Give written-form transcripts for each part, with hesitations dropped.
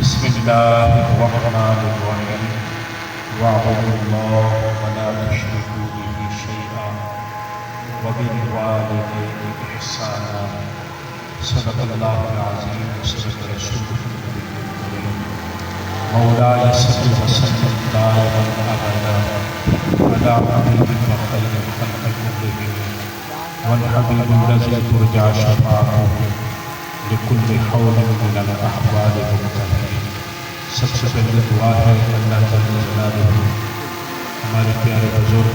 بسم الله الرحمن الرحيم واعبدوا الله ولا تشركوا به شيئا وبالوالدين إحسانا صدق الله العظيم وصدق رسوله الكريم مولاي صل وسلم دائما أبدا على حبيبك خير الخلق كلهم والحبيب الذي ترجى شفاعته لكل حول من الأحوال مبتلى سب سے پہلے دعا ہے اللہ تعالی جلالہ ہمارے پیارے بزرگ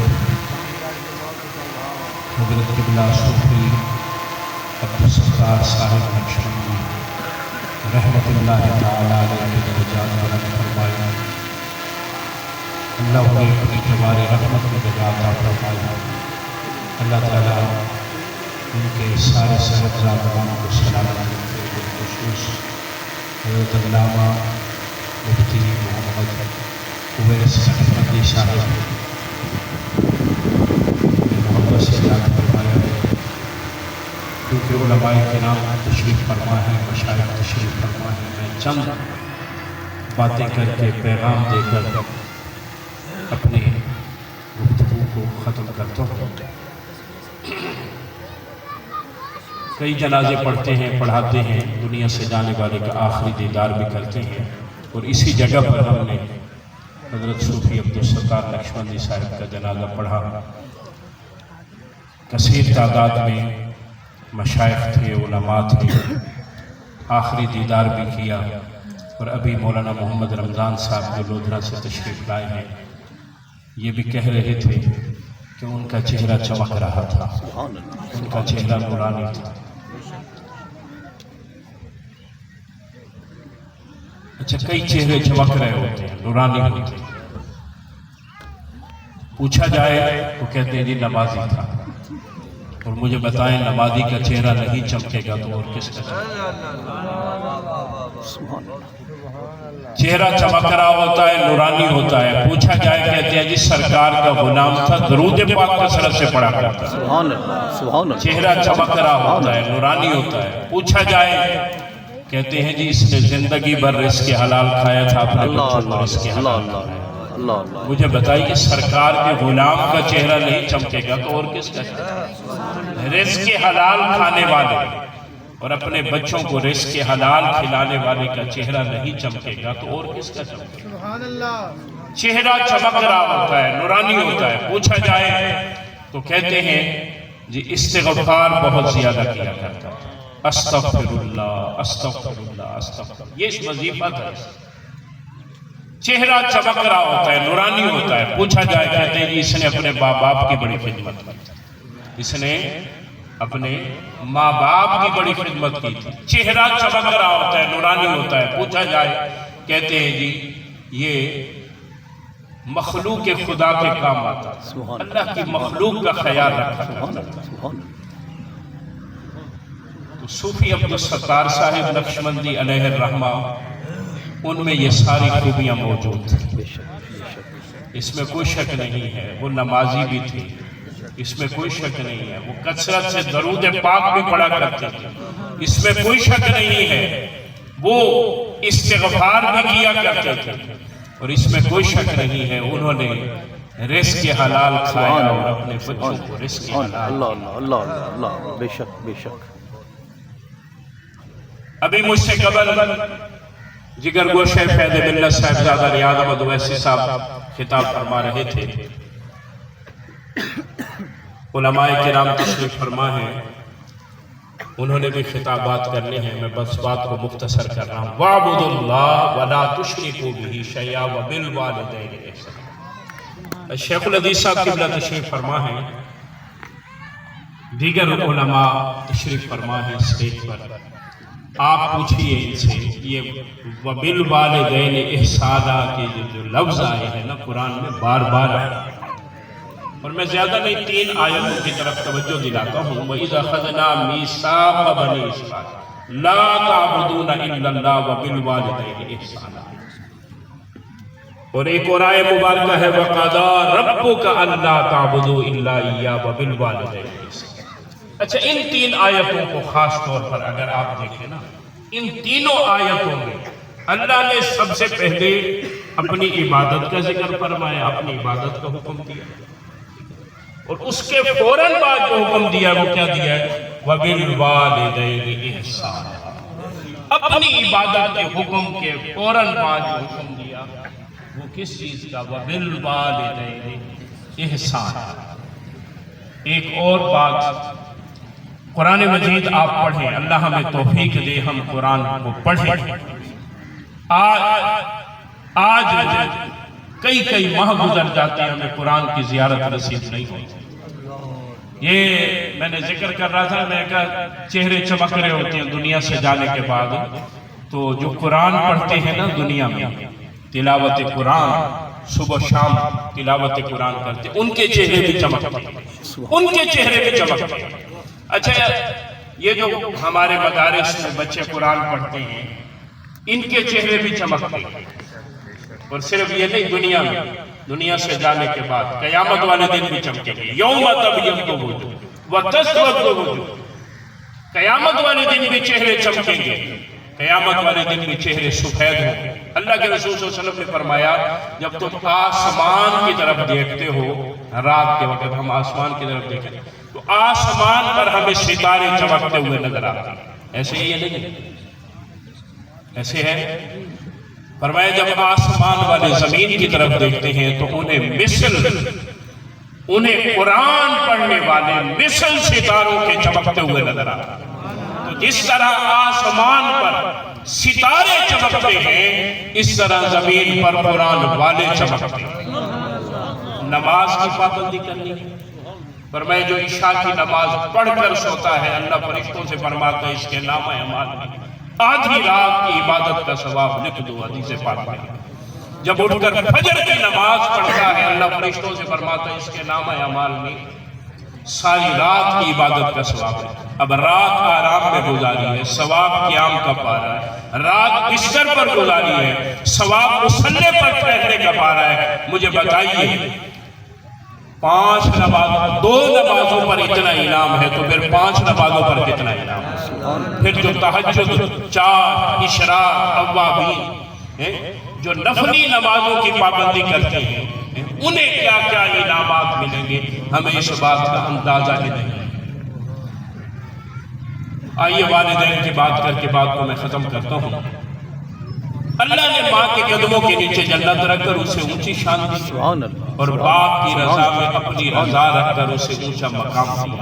حضرت قبلہ صوفی عبدالستار صاحب نقشبندی رحمت اللہ تعالی علیہ کے درجات بلند فرمائے، اللہ انہیں اپنی جوار رحمت میں جگہ عطا فرمائے، اللہ تعالی ان کے سارے صاحبزادگان کو سلامت کرتے ہوئے خصوص حضرت علامہ مفتی محمد اویس نقشبندی صاحب محبت سے یاد فرمایا ہے، کیونکہ علماء کرام تشریف فرما ہے، مشائخ تشریف فرما ہے، میں چند باتیں کر کے پیغام دے کر اپنی گفتگو کو ختم کرتا ہوں۔ کئی جنازے پڑھتے ہیں، پڑھاتے ہیں، دنیا سے جانے والے کا آخری دیدار بھی کرتے ہیں، اور اسی جگہ پر ہم نے حضرت صوفی عبدالستار نقشبندی صاحب کا جنازہ پڑھا۔ کثیر تعداد میں مشائخ تھے، علماء تھے، آخری دیدار بھی کیا، اور ابھی مولانا محمد رمضان صاحب جو لودھرا سے تشریف لائے ہیں یہ بھی کہہ رہے تھے کہ ان کا چہرہ چمک رہا تھا، ان کا چہرہ نورانی تھا۔ اچھا، کئی چہرے چمک رہے ہوتے ہیں، نورانی ہوتے ہیں، پوچھا جائے تو کہتے ہیں جی نمازی تھا، اور مجھے بتائیں نمازی کا چہرہ نہیں چمکے گا تو اور کس کا چہرہ چمک رہا ہوتا ہے، نورانی ہوتا ہے۔ پوچھا جائے کہتے ہیں جی سرکار کا غلام تھا، درود پاک کثرت سے پڑھا کرتا ہے، چہرہ چمک رہا ہوتا ہے، نورانی ہوتا ہے۔ پوچھا جائے کہتے ہیں جی اس نے زندگی بھر رزق حلال کھایا تھا، اپنے بچوں کو رزق حلال کھایا۔ مجھے بتائیے سرکار کے غلام کا چہرہ نہیں چمکے گا تو اور کس کا چہرہ؟ رزق حلال کھانے والے اور اپنے بچوں کو رزق حلال کھلانے والے کا چہرہ نہیں چمکے گا تو اور کس کا چمکے گا؟ چہرہ چمک رہا ہوتا ہے، نورانی ہوتا ہے۔ پوچھا جائے تو کہتے ہیں جی استغفار بہت زیادہ کیا کرتا ہے، استغفر اللہ استغفر اللہ استغفر اللہ، یہ اس وظیفہ تھا۔ چہرہ چمک رہا ہوتا ہے، نورانی ہوتا ہے۔ پوچھا جائے کہتے ہیں جی اس نے اپنے ماں باپ کی بڑی خدمت کی تھی، اس نے اپنے ماں باپ کی بڑی خدمت کی تھی، چہرہ چمک رہا ہوتا ہے، نورانی ہوتا ہے۔ پوچھا جائے کہتے ہیں جی یہ مخلوق خدا کے کام آتا، اللہ کی مخلوق کا خیال رکھا کرتا۔ تو صوفی عبدالستار صاحب نقشبندی علیہ الرحمہ ان میں یہ ساری خوبیاں موجود تھیں، اس میں کوئی شک نہیں ہے۔ وہ نمازی بھی تھی، اس میں کوئی شک نہیں ہے۔ وہ کثرت سے درود پاک بھی پڑھا کرتے تھے، اس میں کوئی شک نہیں ہے۔ وہ استغفار بھی کیا کرتے تھے، اور اس میں کوئی شک نہیں ہے انہوں نے رزق حلال کھایا اور اپنے بچوں کو رزق حلال۔ اللہ بے شک بے شک۔ ابھی مجھ سے قبل جگر گوشہ فیض ملت صاحبزادہ ریاض احمد اویسی صاحب خطاب فرما رہے تھے، علماء کرام تشریف فرما ہیں، انہوں نے بھی خطابات کرنے ہیں، میں بس بات کو مختصر کر رہا ہوں۔ وَاعْبُدُوا اللَّهَ وَلَا تُشْرِكُوا بِهِ شَيْئًا وَبِالْوَالِدَيْنِ إِحْسَانًا۔ شیخ الحدیث صاحب قبلہ تشریف فرما ہیں، دیگر علماء تشریف فرما ہیں اسٹیج پر۔ آپ پوچھئے ان سے یہ وَبِالْوَالِدَيْنِ إِحْسَانًا کے جو لفظ آئے ہیں نا قرآن میں بار بار آئے، اور میں زیادہ نہیں 3 آیتوں کی طرف توجہ دلاتا ہوں۔ وَإِذَا أَخَذْنَا مِيثَاقَ بَنِي إِسْرَائِيلَ لَا تَعْبُدُونَ إِلَّا اللَّهَ وَبِالْوَالِدَيْنِ إِحْسَانًا، اور ایک اور آیت مبارکہ ہے وَقَضَىٰ رَبُّكَ أَلَّا تَعْبُدُوا إِلَّا إِيَّاهُ وَبِالْوَالِدَيْنِ إِحْسَانًا۔ اچھا، ان 3 آیتوں کو خاص طور پر اگر آپ دیکھیں نا، ان تینوں آیتوں میں اللہ نے سب سے پہلے اپنی عبادت کا ذکر فرمایا، اپنی عبادت کا حکم دیا، اور اس کے فوراً بعد جو حکم دیا وہ کیا دیا ہے؟ وَبِالْوَالِدَيْنِ إِحْسَانًا۔ اپنی عبادت کے حکم کے فوراً بعد جو حکم دیا وہ کس چیز کا؟ وَبِالْوَالِدَيْنِ إِحْسَانًا۔ ایک اور بات، قرآن مجید آپ پڑھیں، اللہ ہمیں توفیق دے ہم قرآن کو پڑھیں۔ آج کئی ماہ گزر جاتے ہیں ہمیں قرآن کی زیارت نصیب نہیں ہوتی۔ یہ میں نے ذکر کر رہا تھا، میں کہا چہرے چمک رہے ہوتے ہیں دنیا سے جانے کے بعد، تو جو قرآن پڑھتے ہیں نا دنیا میں، تلاوت قرآن صبح شام تلاوت قرآن کرتے، ان کے چہرے بھی چمکتے ہیں، ان کے چہرے بھی چمکتے ہیں۔ اچھا، یہ جو ہمارے مدارس میں بچے قرآن پڑھتے ہیں ان کے چہرے بھی چمکتے ہیں، اور صرف یہ نہیں، دنیا سے جانے کے بعد قیامت والے دن بھی چمکیں گے۔ یوم تبیض وجوہ وتسود وجوہ، قیامت والے دن بھی چہرے چمکیں گے، قیامت والے دن بھی چہرے سفید ہوں گے۔ اللہ کے رسول صلی اللہ علیہ وسلم نے فرمایا جب تم آسمان کی طرف دیکھتے ہو، رات کے وقت ہم آسمان کی طرف دیکھیں تو آسمان پر ہمیں ستارے چمکتے ہوئے نظر آتے ہیں، ایسے ہی یہ نہیں ایسے ہے؟ فرمایا جب آسمان والے زمین کی طرف دیکھتے ہیں تو انہیں قرآن پڑھنے والے مثل ستاروں کے چمکتے ہوئے نظر آتے ہیں۔ تو جس طرح آسمان پر ستارے چمکتے ہیں اس طرح زمین پر قرآن والے چمکتے ہیں۔ نماز کی پابندی کرنی ہے، فرمایا جو عشاء کی نماز پڑھ کر سوتا ہے اللہ فرشتوں سے فرماتا ہے اس کے نامہ اعمال میں آدھی رات کی عبادت کا ثواب لکھ دو، حدیث پاک میں۔ جب اٹھ کر فجر کی نماز پڑھتا ہے اللہ فرشتوں سے فرماتا ہے اس کے نامہ اعمال میں ساری رات کی عبادت کا ثواب ہے۔ اب رات آرام میں گزاری ہے، ثواب قیام کا پارا ہے، رات بستر پر گزاری ہے، ثواب مصلی پر ٹھہرنے کا پارا ہے۔ مجھے بتائیے 5 نماز، 2 نمازوں پر اتنا انعام ہے تو پھر 5 نمازوں پر کتنا انعام ہے؟ پھر جو تہجد، 4 اشراق، اوابین، جو نفلی نمازوں کی پابندی کرتے ہیں انہیں کیا کیا انعامات ملیں گے، ہمیں اس بات کا اندازہ ہی نہیں۔ آئیے والدین کی بات کر کے بات کو میں ختم کرتا ہوں۔ اللہ نے ماں کے قدموں کے نیچے جنت رکھ کر اسے اونچی شان دی، اور باپ کی رضا میں اپنی رضا رکھ کر اسے اونچا مقام دیا،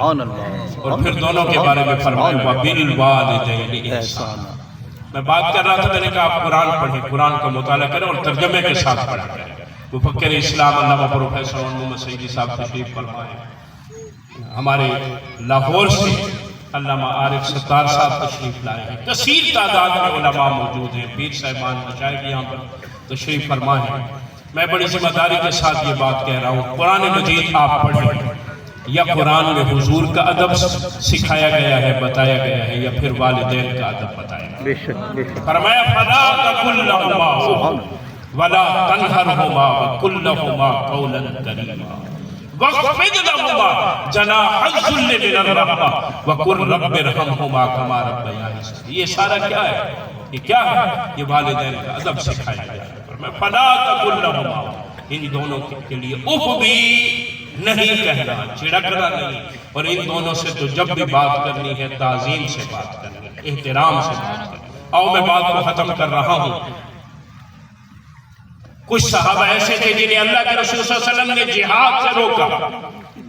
اور پھر دونوں کے بارے میں فرمایا وَبِالْوَالِدَيْنِ إِحْسَانًا۔ میں بات کر رہا تھا، میں نے کہا آپ قرآن پڑھیں، قرآن کا مطالعہ کریں اور ترجمے کے ساتھ پڑھیں۔ مفکر اسلام علامہ پروفیسر محمد سعیدی صاحب تشریف فرمائے، ہمارے لاہور سے علامہ عارف ستار صاحب تشریف لائے ہیں، کثیر تعداد میں علماء موجود ہیں، پیر صاحبان مشائخ یہاں پر تشریف فرمائے ہیں۔ میں بڑی ذمہ داری کے ساتھ یہ بات کہہ رہا ہوں، قرآن مجید آپ پڑھیں، یا قرآن میں حضور کا ادب سکھایا گیا ہے، بتایا گیا ہے، یا پھر والدین کا ادب بتایا گیا ہے۔ فرمایا فَلَا تَقُلْ لَهُمَا وَلَا تَنْهَرْهُمَا وَقُلْ لَهُمَا قَوْلًا كَرِيمًا وَاخْفِضْ لَهُمَا جَنَاحَ الذُّلِّ مِنَ الرَّحْمَةِ وَقُلْ رَبِّ ارْحَمْهُمَا كَمَا رَبَّيَانِي صَغِيرًا۔ یہ سارا کیا ہے؟ یہ کیا ہے؟ یہ والدین کا ادب سکھایا گیا ہے۔ میں فَلَا تَقُلْ لَهُمَا، ان دونوں کے لیے اف بھی نہیں کہنا، چڑکنا نہیں، اور ان دونوں سے تو جب بھی بات کرنی ہے تعظیم سے بات کرنی ہے، احترام سے بات کرنی ہے۔ آؤ میں بات کو ختم کر رہا ہوں۔ کچھ صحابہ ایسے تھے جنہیں اللہ کے رسول صلی اللہ علیہ وسلم نے جہاد سے روکا۔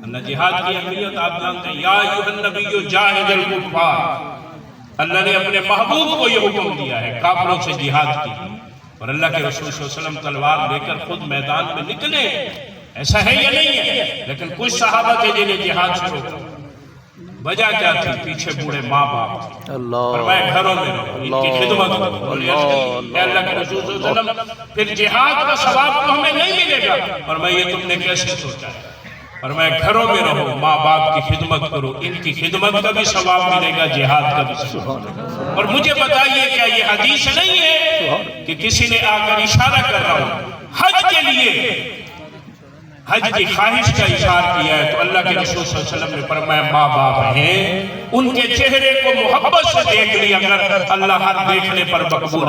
اللہ جہاد کی اہمیت آپ جانتے ہیں، یا ایھا النبی جاہد الکفار، اللہ نے اپنے محبوب کو یہ حکم دیا ہے کافروں سے جہاد کی، اور اللہ کے رسول صلی اللہ علیہ وسلم تلوار لے کر خود میدان میں نکلے، ایسا ہے یا نہیں ہے؟ لیکن کچھ صحابہ تھے جنہیں جہاد سے روکا۔ وجہ کیا تھی؟ پیچھے بوڑھے ماں باپ تھے، فرمایا گھروں میں رہو، ان کی خدمت کرو۔ اے اللہ کے رسول صلی اللہ علیہ وسلم پھر جہاد کا ثواب تو ہمیں نہیں ملے گا، فرمایا یہ تم نے کیسے سوچا ہے؟ فرمایا گھروں میں رہو، ماں باپ کی خدمت کرو، ان کی خدمت کا بھی ثواب ملے گا، جہاد کا بھی ثواب۔ اور مجھے بتائیے کیا یہ حدیث نہیں ہے کہ کسی نے آ کر اشارہ کر رہا ہو حج کے لیے؟ حج کی خواہش کا اظہار کیا ہے تو اللہ کے رسول صلی اللہ علیہ وسلم نے فرمایا ماں باپ ہیں ان کے چہرے کو محبت سے دیکھ لیا اگر اللہ ہر دیکھنے پر مقبول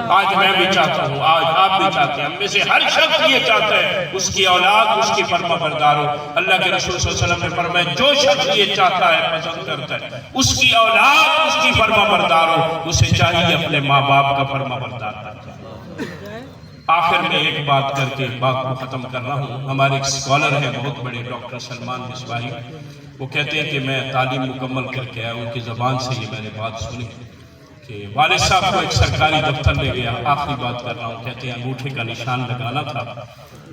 آج میں بھی چاہتا ہوں، آج آپ بھی چاہتے ہیں، ہم میں سے ہر شخص یہ چاہتا ہے اس کی اولاد اس کی فرما بردار ہو۔ اللہ کے رسول صلی اللہ علیہ وسلم نے فرمایا جو شخص یہ چاہتا ہے پسند کرتا ہے اس کی اولاد اس کی فرما بردار ہو، اسے چاہیے اپنے ماں باپ کا فرما بردار ہو۔ آخر میں ایک بات کر کے بات کو ختم کر رہا ہوں۔ ہمارے ایک اسکالر ہیں بہت بڑے ڈاکٹر سلمان مصباحی، وہ کہتے ہیں کہ میں تعلیم مکمل کر کے آیا، ان کی زبان سے یہ میں نے بات سنی کہ والد صاحب کو ایک سرکاری دفتر لے گیا، آخری بات کر رہا ہوں، کہتے ہیں انگوٹھے کا نشان لگانا تھا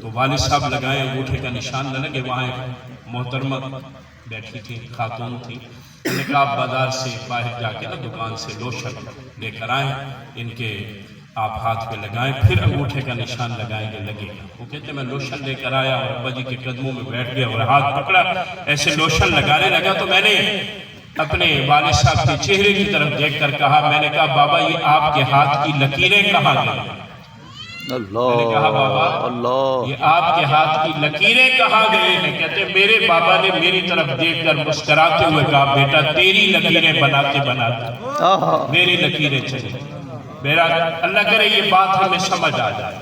تو والد صاحب لگائے، انگوٹھے کا نشان نہ لگے، وہاں ایک محترمہ بیٹھی تھی، خاتون تھی، انہوں نے کہا آپ بازار سے باہر جا کے نا دکان سے لوشن لے کر آئیں، ان کے آپ ہاتھ پہ لگائیں، پھر انگوٹھے کا نشان لگائیں گے لگے گا۔ وہ کہتے ہیں میں لوشن لے کر آیا اور ابا جی کے قدموں میں بیٹھ گیا اور ہاتھ پکڑا، ایسے لوشن لگانے لگا تو میں نے اپنے والد صاحب کے چہرے کی طرف دیکھ کر کہا، میں نے کہا بابا یہ آپ کے ہاتھ کی لکیریں کہاں گئیں؟ میں نے کہا بابا یہ آپ کے ہاتھ کی لکیریں کہاں گئے ہیں؟ کہتے ہیں میرے بابا نے میری طرف دیکھ کر مسکراتے ہوئے کہا بیٹا تیری لکیریں بناتے بناتے میری لکیریں چلی۔ میرا اللہ کرے یہ بات ہمیں سمجھ آ جائے۔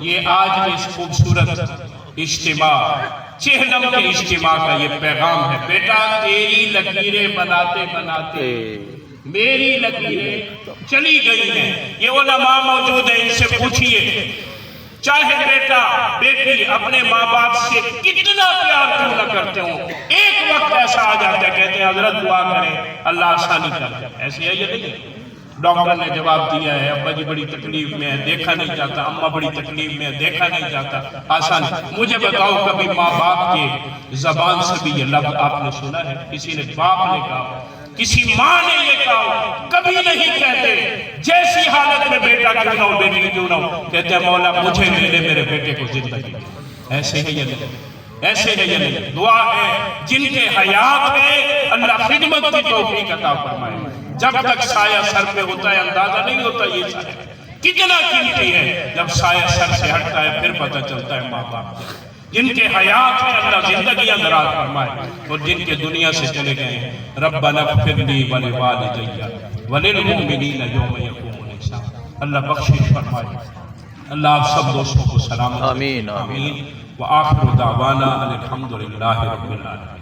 یہ آج اس خوبصورت اجتماع چہلم کے اجتماع کا یہ پیغام ہے، بیٹا تیری لکیریں بناتے بناتے میری لکیریں چلی گئی ہیں۔ یہ علماء موجود ہیں، ان سے پوچھئے چاہے بیٹا بیٹی اپنے ماں باپ سے کتنا پیار کیوں نہ کرتے ہوں، ایک وقت ایسا آ جاتا ہے کہتے ہیں حضرت دعا کریں اللہ آسانی کر دے، ایسی ہے یہ نہیں۔ ڈاکٹر نے جواب دیا ہے ابا جی بڑی تکلیف میں ہے دیکھا نہیں جاتا، اماں بڑی تکلیف میں ہے دیکھا نہیں جاتا، آسان۔ مجھے بتاؤ کبھی ماں باپ کے زبان سے بھی یہ لفظ آپ نے سنا ہے؟ کسی نے باپ نے کہا، کسی ماں نے یہ کہا، کبھی نہیں کہتے جیسی حالت میں بیٹا کیوں نہ ہو بیٹی کیوں نہ ہو، کہتے ہیں مولا مجھے میرے میرے بیٹے کو زندگی۔ ایسے ہے یہ نہیں، ایسے ہے یہ نہیں۔ دعا ہے جن کے حیات ہے اللہ خدمت کی توفیق عطا فرمائے۔ جب تک سایہ سر پہ ہوتا ہے اندازہ نہیں ہوتا یہ سایہ کتنا قیمتی ہے، جب سایہ سر سے ہٹتا ہے پھر پتہ چلتا ہے ماں باپ جن کے حیات میں اللہ زندگیاں دراز فرمائے اور جن کے دنیا سے چلے گئے۔ ربنا اغفر لی ولوالدی وللمؤمنین یوم یقوم الحساب۔ اللہ بخشش فرمائے۔ اللہ آپ سب دوستوں کو سلامت آمین آمین۔ وآخر دعوانا الحمدللہ رب العالمین۔